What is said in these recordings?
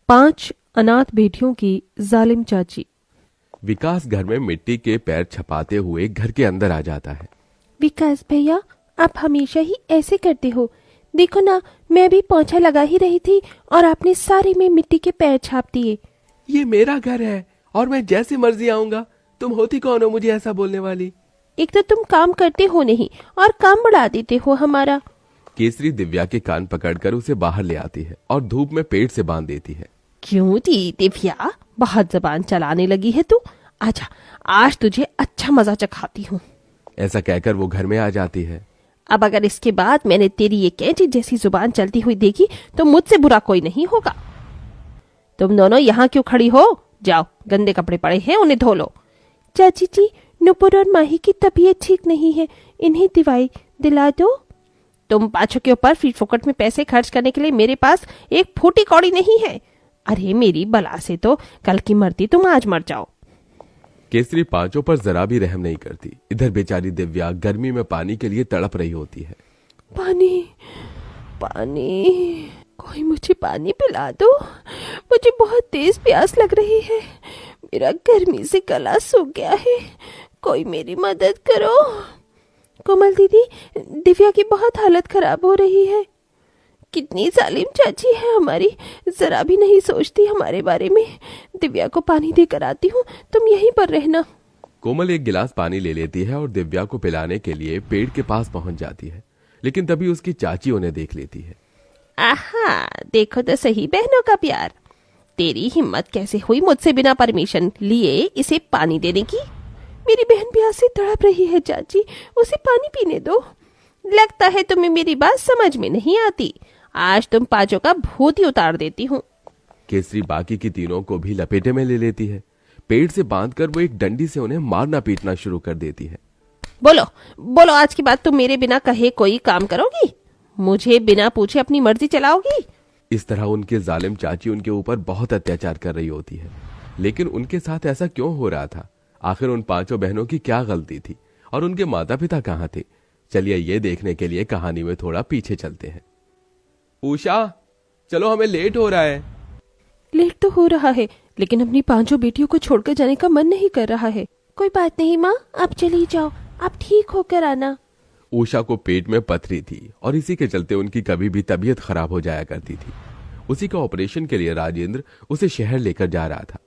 5 अनाथ बेटियों की जालिम चाची। विकास घर में मिट्टी के पैर छपाते हुए घर के अंदर आ जाता है। विकास भैया, आप हमेशा ही ऐसे करते हो। देखो ना, मैं भी पोंछा लगा ही रही थी और आपने सारे में मिट्टी के पैर छाप दिए। ये मेरा घर है और मैं जैसे मर्जी आऊंगा। तुम होती कौन हो मुझे ऐसा बोलने वाली? एक तो तुम काम करते हो नहीं और काम बढ़ा देते हो हमारा। केसरी दिव्या के कान पकड़कर उसे बाहर ले आती है और धूप में पेड़ से बांध देती है। क्यों दी दिव्या, बहुत जबान चलाने लगी है तू। आजा, आज तुझे अच्छा मजा चखाती हूँ। ऐसा कहकर वो घर में आ जाती है। अब अगर इसके बाद मैंने तेरी ये कैंची जैसी जुबान चलती हुई देखी तो मुझसे बुरा कोई नहीं होगा। तुम दोनों यहाँ क्यों खड़ी हो? जाओ, गंदे कपड़े पड़े हैं, उन्हें धो लो। चाची जी, नुपुर और माही की तबीयत ठीक नहीं है, इन्हें दवाई दिला दो। तुम पाँचों के ऊपर फ्री फोकट में पैसे खर्च करने के लिए मेरे पास एक फूटी कौड़ी नहीं है। अरे मेरी बला से तो कल की मरती तुम आज मर जाओ। केसरी पांचों पर जरा भी रहम नहीं करती। इधर बेचारी दिव्या गर्मी में पानी के लिए तड़प रही होती है। पानी, पानी, कोई मुझे पानी पिला दो। मुझे बहुत तेज प्यास लग रही है। मेरा गर्मी से गला सूख गया है। कोई मेरी मदद करो। कोमल दीदी, दिव्या की बहुत हालत खराब हो रही है। कितनी जालिम चाची है हमारी, जरा भी नहीं सोचती हमारे बारे में। दिव्या को पानी देकर आती हूँ, तुम यहीं पर रहना। कोमल एक गिलास पानी ले लेती है और दिव्या को पिलाने के लिए पेड़ के पास पहुंच जाती है, लेकिन तभी उसकी चाची उन्हें देख लेती है। आहा, देखो तो सही बहनों का प्यार। तेरी हिम्मत कैसे हुई मुझसे बिना परमिशन लिए इसे पानी देने की? मेरी बहन प्यास से तड़प रही है चाची, उसे पानी पीने दो। लगता है तुम्हें मेरी बात समझ में नहीं आती। आज तुम पांचों का भूत ही उतार देती हूँ। केसरी बाकी की तीनों को भी लपेटे में ले लेती है। पेड़ से बांधकर वो एक डंडी से उन्हें मारना पीटना शुरू कर देती है। बोलो बोलो, आज के बाद तुम मेरे बिना कहे कोई काम करोगी? मुझे बिना पूछे अपनी मर्जी चलाओगी? इस तरह उनके जालिम चाची उनके ऊपर बहुत अत्याचार कर रही होती है, लेकिन उनके साथ ऐसा क्यों हो रहा था? आखिर उन पांचों बहनों की क्या गलती थी और उनके माता पिता कहाँ थे? चलिए ये देखने के लिए कहानी में थोड़ा पीछे चलते हैं। उषा, चलो, हमें लेट हो रहा है। लेट तो हो रहा है, लेकिन अपनी 5 बेटियों को छोड़कर जाने का मन नहीं कर रहा है। कोई बात नहीं माँ, आप चली जाओ, आप ठीक होकर आना। उषा को पेट में पथरी थी और इसी के चलते उनकी कभी भी तबीयत खराब हो जाया करती थी। उसी का ऑपरेशन के लिए राजेंद्र उसे शहर लेकर जा रहा था।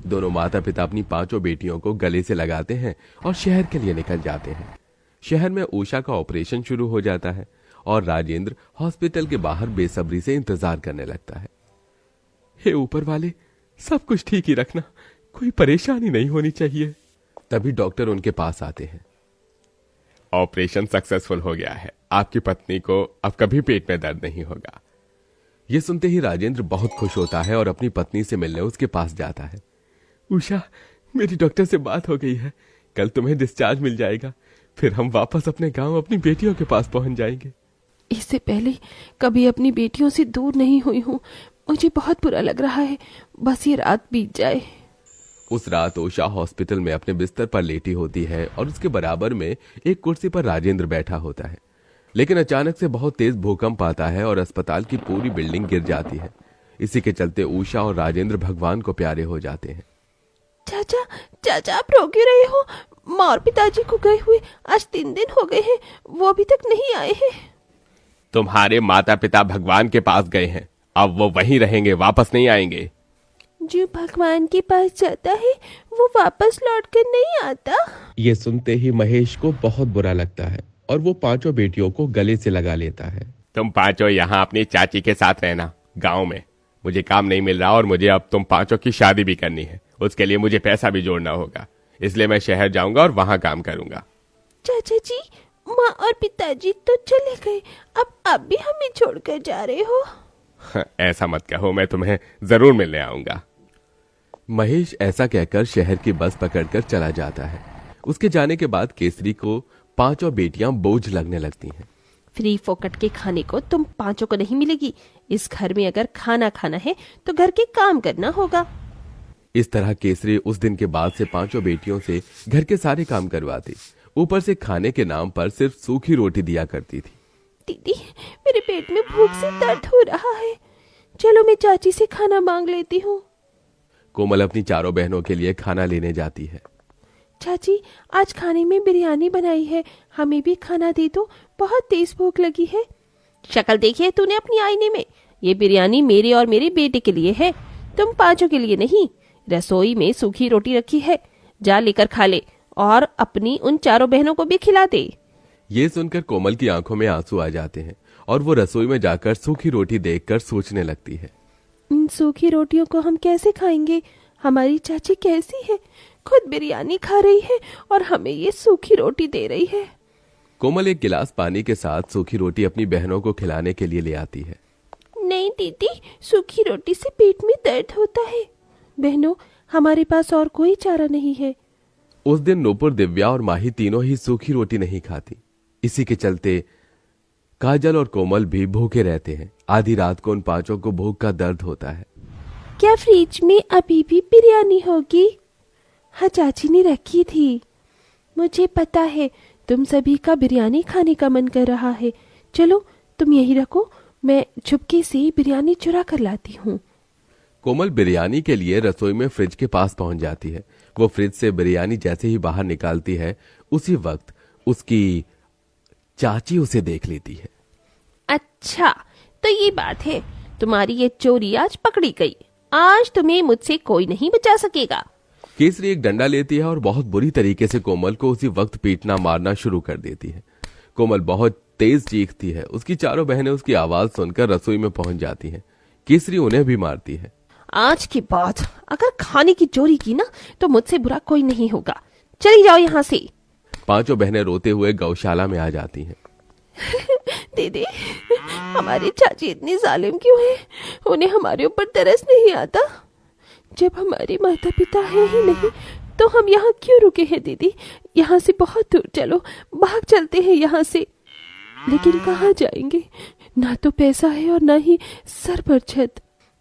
दोनों माता पिता अपनी 5 बेटियों को गले से लगाते हैं और शहर के लिए निकल जाते हैं। शहर में उषा का ऑपरेशन शुरू हो जाता है और राजेंद्र हॉस्पिटल के बाहर बेसब्री से इंतजार करने लगता है। हे ऊपर वाले, सब कुछ ठीक ही रखना, कोई परेशानी नहीं होनी चाहिए। तभी डॉक्टर उनके पास आते हैं। ऑपरेशन सक्सेसफुल हो गया है, आपकी पत्नी को अब कभी पेट में दर्द नहीं होगा। यह सुनते ही राजेंद्र बहुत खुश होता है और अपनी पत्नी से मिलने उसके पास जाता है। उषा, मेरी डॉक्टर से बात हो गई है, कल तुम्हें डिस्चार्ज मिल जाएगा, फिर हम वापस अपने गांव अपनी बेटियों के पास पहुंच जाएंगे। इससे पहले कभी अपनी बेटियों से दूर नहीं हुई हूँ, मुझे बहुत बुरा लग रहा है। बस ये रात बीत जाए। उस रात उषा हॉस्पिटल में अपने बिस्तर पर लेटी होती है और उसके बराबर में एक कुर्सी पर राजेंद्र बैठा होता है। लेकिन अचानक से बहुत तेज भूकंप आता है और अस्पताल की पूरी बिल्डिंग गिर जाती है। इसी के चलते उषा और राजेंद्र भगवान को प्यारे हो जाते हैं। चाचा, चाचा, आप रो क्यों रहे हो? माँ और पिताजी को गए हुए आज 3 दिन हो गए हैं, वो अभी तक नहीं आए हैं। तुम्हारे माता पिता भगवान के पास गए हैं, अब वो वहीं रहेंगे, वापस नहीं आएंगे। जो भगवान के पास जाता है वो वापस लौट कर नहीं आता। ये सुनते ही महेश को बहुत बुरा लगता है और वो 5 बेटियों को गले से लगा लेता है। तुम 5 यहाँ अपनी चाची के साथ रहना गांव में। मुझे काम नहीं मिल रहा और मुझे अब तुम 5 की शादी भी करनी है। उसके लिए मुझे पैसा भी जोड़ना होगा, इसलिए मैं शहर जाऊंगा और वहां काम करूंगा। चाचा जी, माँ और पिताजी तो चले गए, अब आप भी हमें छोड़कर जा रहे हो? ऐसा मत कहो, मैं तुम्हें जरूर मिलने आऊंगा। महेश ऐसा कहकर शहर की बस पकड़कर चला जाता है। उसके जाने के बाद केसरी को 5 बेटियां बोझ लगने लगती हैं। फ्री फोकट के खाने को तुम 5 को नहीं मिलेगी। इस घर में अगर खाना खाना है तो घर के काम करना होगा। इस तरह केसरी उस दिन के बाद से 5 बेटियों से घर के सारे काम करवाती, ऊपर से खाने के नाम पर सिर्फ सूखी रोटी दिया करती थी। दीदी, मेरे पेट में भूख से दर्द हो रहा है। चलो मैं चाची से खाना मांग लेती हूँ। कोमल अपनी चारों बहनों के लिए खाना लेने जाती है। चाची, आज खाने में बिरयानी बनाई है, हमें भी खाना दे दो, बहुत तेज भूख लगी है। शक्ल देखी है तूने अपनी आईने में? ये बिरयानी मेरे और मेरे बेटे के लिए है, तुम पांचों के लिए नहीं। रसोई में सूखी रोटी रखी है, जा लेकर खा ले और अपनी उन चारों बहनों को भी खिला दे। ये सुनकर कोमल की आंखों में आंसू आ जाते हैं और वो रसोई में जाकर सूखी रोटी देखकर सोचने लगती है। इन सूखी रोटियों को हम कैसे खाएंगे? हमारी चाची कैसी है, खुद बिरयानी खा रही है और हमें ये सूखी रोटी दे रही है। कोमल एक गिलास पानी के साथ सूखी रोटी अपनी बहनों को खिलाने के लिए ले आती है। नहीं दीदी, सूखी रोटी से पेट में दर्द होता है। बहनों, हमारे पास और कोई चारा नहीं है। उस दिन नूपुर, दिव्या और माही तीनों ही सूखी रोटी नहीं खाती। इसी के चलते काजल और कोमल भी भूखे रहते हैं। आधी रात को उन पांचों को भूख का दर्द होता है। क्या फ्रिज में अभी भी बिरयानी होगी? हाँ, चाची ने रखी थी। मुझे पता है तुम सभी का बिरयानी खाने का मन कर रहा है। चलो तुम यही रखो, मैं चुपके से बिरयानी चुरा कर लाती हूँ। कोमल बिरयानी के लिए रसोई में फ्रिज के पास पहुंच जाती है। वो फ्रिज से बिरयानी जैसे ही बाहर निकालती है, उसी वक्त उसकी चाची उसे देख लेती है। अच्छा, तो ये बात है, तुम्हारी ये चोरी आज पकड़ी गई। आज तुम्हें मुझसे कोई नहीं बचा सकेगा। केसरी एक डंडा लेती है और बहुत बुरी तरीके से कोमल को उसी वक्त पीटना मारना शुरू कर देती है। कोमल बहुत तेज चीखती है। उसकी चारों बहनें उसकी आवाज सुनकर रसोई में पहुंच जाती हैं। केसरी उन्हें भी मारती है। आज के बाद अगर खाने की चोरी की ना तो मुझसे बुरा कोई नहीं होगा। चली जाओ यहाँ से। पांचों बहनें रोते हुए गौशाला में आ जाती हैं। दीदी, हमारी चाची इतनी जालिम क्यों है? उन्हें हमारे ऊपर तरस नहीं आता? जब हमारे माता पिता है ही नहीं तो हम यहाँ क्यों रुके हैं? दीदी, यहाँ से बहुत दूर चलो, भाग चलते हैं यहाँ से। लेकिन कहाँ जाएंगे? ना तो पैसा है और ना ही सर पर छत।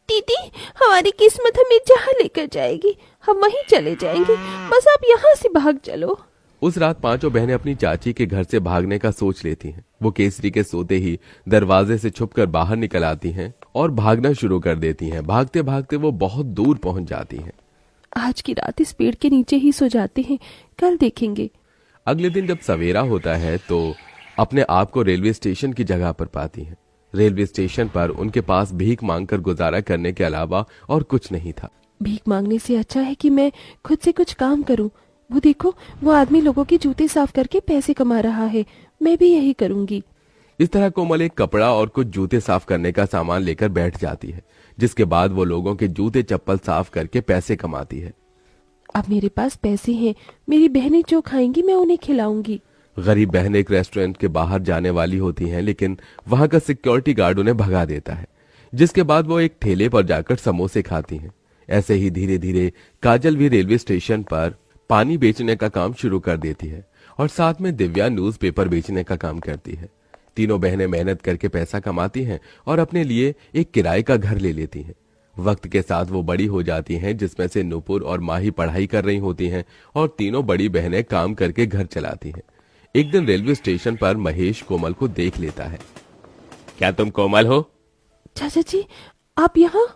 दीदी, हमारी किस्मत हमें जहाँ लेकर जाएगी हम वहीं चले जाएंगे, बस आप यहाँ से भाग चलो। उस रात पांचों बहनें अपनी चाची के घर से भागने का सोच लेती हैं। वो केसरी के सोते ही दरवाजे से छुपकर बाहर निकल आती हैं और भागना शुरू कर देती हैं। भागते भागते वो बहुत दूर पहुंच जाती हैं। आज की रात इस पेड़ के नीचे ही सो जाते हैं, कल देखेंगे। अगले दिन जब सवेरा होता है तो अपने आप को रेलवे स्टेशन की जगह पर पाती हैं। रेलवे स्टेशन पर उनके पास भीख मांगकर गुजारा करने के अलावा और कुछ नहीं था। भीख मांगने से अच्छा है कि मैं खुद से कुछ काम करूं। वो देखो, वो आदमी लोगों के जूते साफ करके पैसे कमा रहा है, मैं भी यही करूंगी। इस तरह कोमल एक कपड़ा और कुछ जूते साफ करने का सामान लेकर बैठ जाती है, जिसके बाद वो लोगों के जूते चप्पल साफ करके पैसे कमाती है। अब मेरे पास पैसे हैं, मेरी बहनें जो खाएंगी मैं उन्हें खिलाऊंगी। गरीब बहन एक रेस्टोरेंट के बाहर जाने वाली होती हैं, लेकिन वहां का सिक्योरिटी गार्ड उन्हें भगा देता है, जिसके बाद वो एक ठेले पर जाकर समोसे खाती हैं। ऐसे ही धीरे धीरे काजल भी रेलवे स्टेशन पर पानी बेचने का काम शुरू कर देती है और साथ में दिव्या न्यूज़पेपर बेचने का काम करती है। तीनों बहनें मेहनत करके पैसा कमाती हैं और अपने लिए एक किराए का घर ले लेती हैं। वक्त के साथ वो बड़ी हो जाती हैं, जिसमें से नूपुर और माही पढ़ाई कर रही होती हैं और तीनों बड़ी बहनें काम करके घर चलाती हैं। एक दिन रेलवे स्टेशन पर महेश कोमल को देख लेता है। क्या तुम कोमल हो? चाचा जी, आप यहाँ?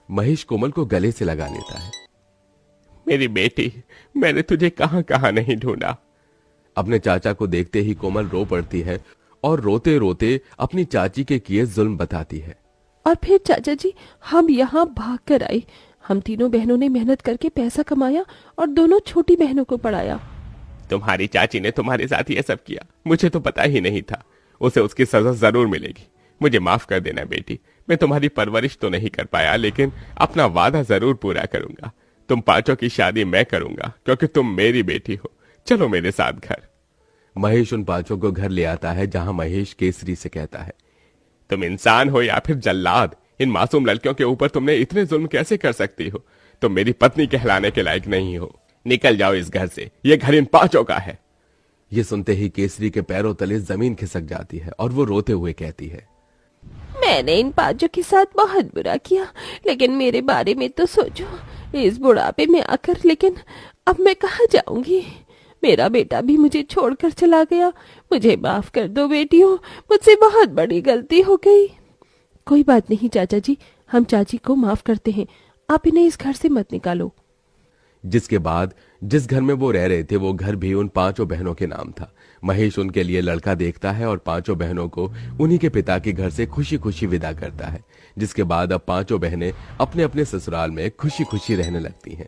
महेश कोमल को गले से लगा लेता है। मेरी बेटी, मैंने तुझे कहां कहां नहीं ढूंढा। अपने चाचा को देखते ही कोमल रो पड़ती है और रोते रोते अपनी चाची के किए जुल्म बताती है। और फिर चाचा जी, हम यहाँ भाग कर आए। हम तीनों बहनों ने मेहनत करके पैसा कमाया और दोनों छोटी बहनों को पढ़ाया। तुम्हारी चाची ने तुम्हारे साथ ये सब किया, मुझे तो पता ही नहीं था। उसे उसकी सजा जरूर मिलेगी। मुझे माफ कर देना बेटी, मैं तुम्हारी परवरिश तो नहीं कर पाया, लेकिन अपना वादा जरूर पूरा करूंगा। तुम पांचों की शादी मैं करूंगा क्योंकि तुम मेरी बेटी हो। चलो मेरे साथ घर। महेश उन पांचों को घर ले आता है, जहां महेश केसरी से कहता है, तुम इंसान हो या फिर जल्लाद, इन मासूम लड़कियों के ऊपर तुमने इतने जुल्म कैसे कर सकती हो? तुम मेरी पत्नी कहलाने के लायक नहीं हो। निकल जाओ इस घर से, ये घर इन पांचों का है। ये सुनते ही केसरी के पैरों तले जमीन खिसक जाती है और वो रोते हुए कहती है, मैंने इन पांचों के साथ बहुत बुरा किया, लेकिन मेरे बारे में तो सोचो। इस बुढ़ापे में आकर, लेकिन अब मैं कहाँ जाऊंगी? मेरा बेटा भी मुझे छोड़कर चला गया। मुझे माफ कर दो बेटियों, मुझसे बहुत बड़ी गलती हो गई। कोई बात नहीं चाचा जी, हम चाची को माफ करते हैं, आप इन्हें इस घर से मत निकालो। जिसके बाद जिस घर में वो रह रहे थे वो घर भी उन पांचों बहनों के नाम था। महेश उनके लिए लड़का देखता है और पांचों बहनों को उन्हीं के पिता के घर से खुशी खुशी विदा करता है। जिसके बाद अब पांचों बहनें अपने अपने ससुराल में खुशी खुशी रहने लगती हैं।